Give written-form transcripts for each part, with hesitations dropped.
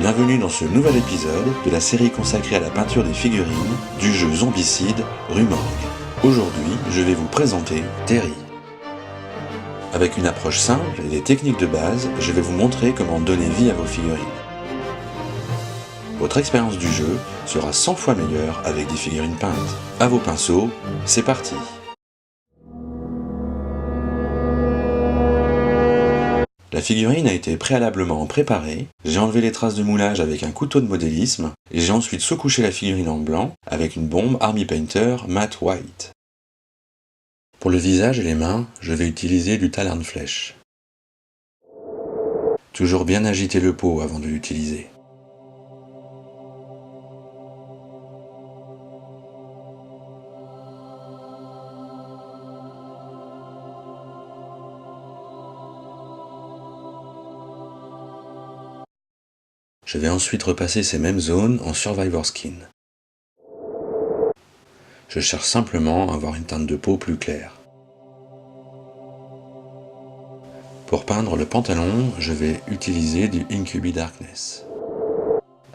Bienvenue dans ce nouvel épisode de la série consacrée à la peinture des figurines du jeu Zombicide Rue Morgue. Aujourd'hui, je vais vous présenter Terry. Avec une approche simple et des techniques de base, je vais vous montrer comment donner vie à vos figurines. Votre expérience du jeu sera 100 fois meilleure avec des figurines peintes. À vos pinceaux, c'est parti! La figurine a été préalablement préparée, j'ai enlevé les traces de moulage avec un couteau de modélisme et j'ai ensuite sous-couché la figurine en blanc avec une bombe Army Painter Matte White. Pour le visage et les mains, je vais utiliser du Tallarn Flèche. Toujours bien agiter le pot avant de l'utiliser. Je vais ensuite repasser ces mêmes zones en Survivor Skin. Je cherche simplement à avoir une teinte de peau plus claire. Pour peindre le pantalon, je vais utiliser du Incubi Darkness.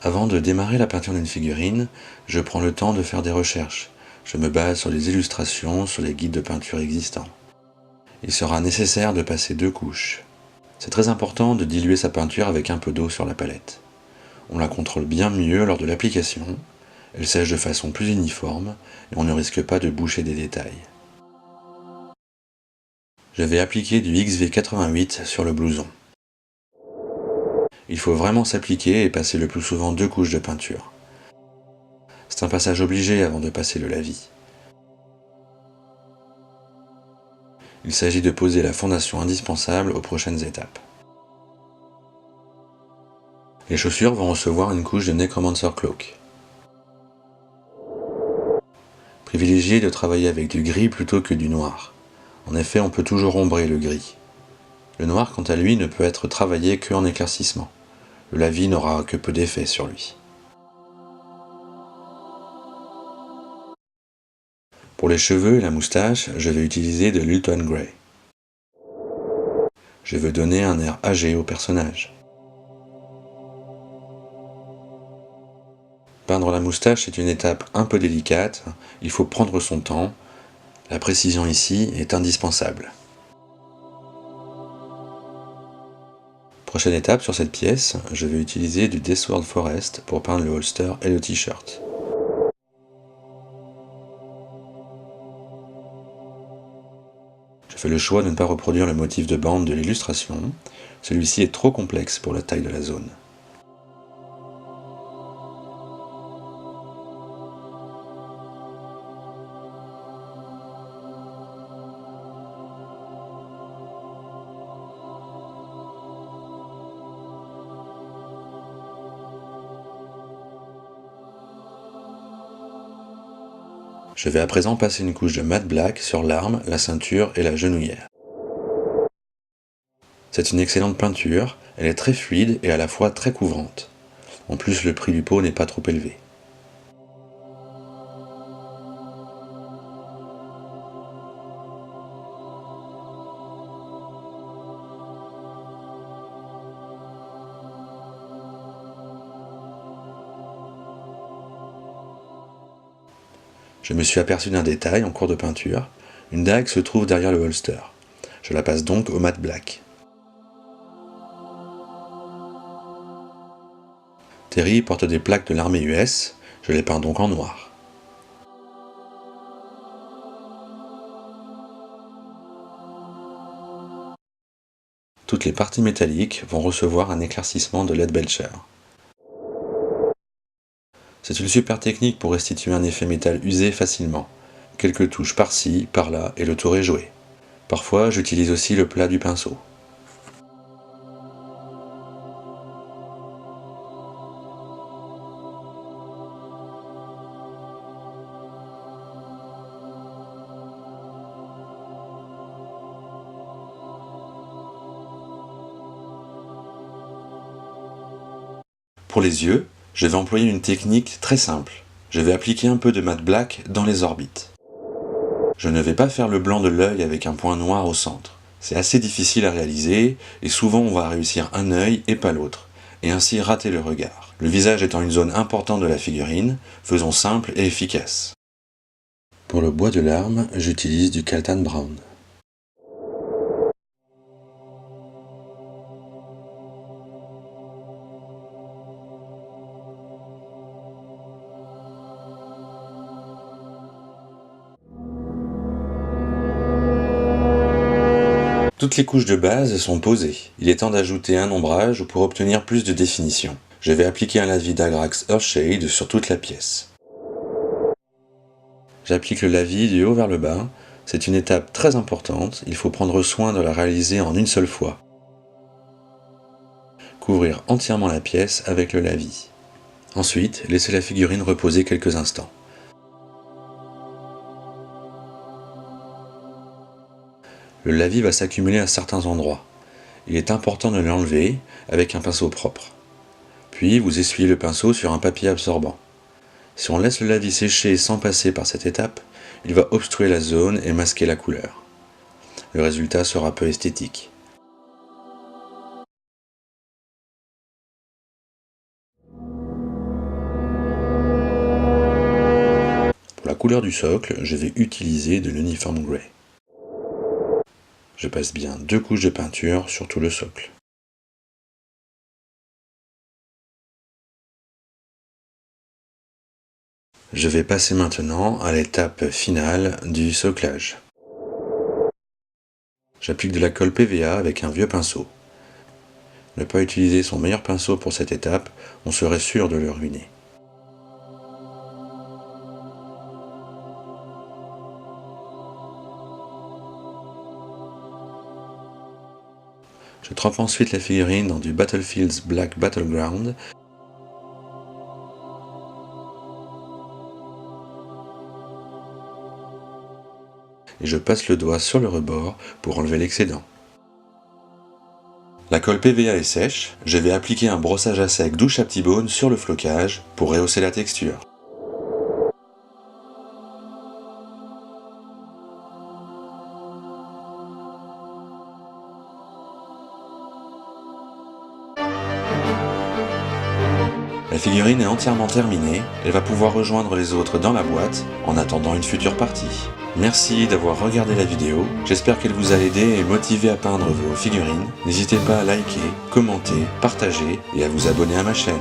Avant de démarrer la peinture d'une figurine, je prends le temps de faire des recherches. Je me base sur les illustrations, sur les guides de peinture existants. Il sera nécessaire de passer 2 couches. C'est très important de diluer sa peinture avec un peu d'eau sur la palette. On la contrôle bien mieux lors de l'application, elle sèche de façon plus uniforme et on ne risque pas de boucher des détails. Je vais appliquer du XV88 sur le blouson. Il faut vraiment s'appliquer et passer le plus souvent 2 couches de peinture. C'est un passage obligé avant de passer le lavis. Il s'agit de poser la fondation indispensable aux prochaines étapes. Les chaussures vont recevoir une couche de Necromancer Cloak. Privilégiez de travailler avec du gris plutôt que du noir. En effet, on peut toujours ombrer le gris. Le noir, quant à lui, ne peut être travaillé qu'en éclaircissement. Le lavis n'aura que peu d'effet sur lui. Pour les cheveux et la moustache, je vais utiliser de l'Ulton Grey. Je veux donner un air âgé au personnage. Peindre la moustache est une étape un peu délicate, il faut prendre son temps. La précision ici est indispensable. Prochaine étape sur cette pièce, je vais utiliser du Deathworld Forest pour peindre le holster et le t-shirt. Je fais le choix de ne pas reproduire le motif de bande de l'illustration, celui-ci est trop complexe pour la taille de la zone. Je vais à présent passer une couche de matte black sur l'arme, la ceinture et la genouillère. C'est une excellente peinture, elle est très fluide et à la fois très couvrante. En plus, le prix du pot n'est pas trop élevé. Je me suis aperçu d'un détail en cours de peinture, une dague se trouve derrière le holster. Je la passe donc au matte black. Terry porte des plaques de l'armée US, je les peins donc en noir. Toutes les parties métalliques vont recevoir un éclaircissement de LED Belcher. C'est une super technique pour restituer un effet métal usé facilement. Quelques touches par-ci, par-là et le tour est joué. Parfois, j'utilise aussi le plat du pinceau. Pour les yeux, je vais employer une technique très simple. Je vais appliquer un peu de matte black dans les orbites. Je ne vais pas faire le blanc de l'œil avec un point noir au centre. C'est assez difficile à réaliser et souvent on va réussir un œil et pas l'autre. et ainsi rater le regard. Le visage étant une zone importante de la figurine, faisons simple et efficace. Pour le bois de l'arme, j'utilise du Kaltan Brown. Toutes les couches de base sont posées. Il est temps d'ajouter un ombrage pour obtenir plus de définition. Je vais appliquer un lavis d'Agrax Earthshade sur toute la pièce. J'applique le lavis du haut vers le bas. C'est une étape très importante, il faut prendre soin de la réaliser en une seule fois. Couvrir entièrement la pièce avec le lavis. Ensuite, laissez la figurine reposer quelques instants. Le lavis va s'accumuler à certains endroits. Il est important de l'enlever avec un pinceau propre. Puis vous essuyez le pinceau sur un papier absorbant. Si on laisse le lavis sécher sans passer par cette étape, il va obstruer la zone et masquer la couleur. Le résultat sera peu esthétique. Pour la couleur du socle, je vais utiliser de l'Uniform Grey. Je passe bien 2 couches de peinture sur tout le socle. Je vais passer maintenant à l'étape finale du soclage. J'applique de la colle PVA avec un vieux pinceau. Ne pas utiliser son meilleur pinceau pour cette étape, on serait sûr de le ruiner. Je trempe ensuite la figurine dans du Battlefields Black Battleground. Et je passe le doigt sur le rebord pour enlever l'excédent. La colle PVA est sèche, je vais appliquer un brossage à sec douche à petit baume sur le flocage pour rehausser la texture. La figurine est entièrement terminée, elle va pouvoir rejoindre les autres dans la boîte en attendant une future partie. Merci d'avoir regardé la vidéo, j'espère qu'elle vous a aidé et motivé à peindre vos figurines. N'hésitez pas à liker, commenter, partager et à vous abonner à ma chaîne.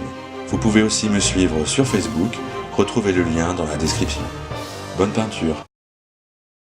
Vous pouvez aussi me suivre sur Facebook, retrouvez le lien dans la description. Bonne peinture!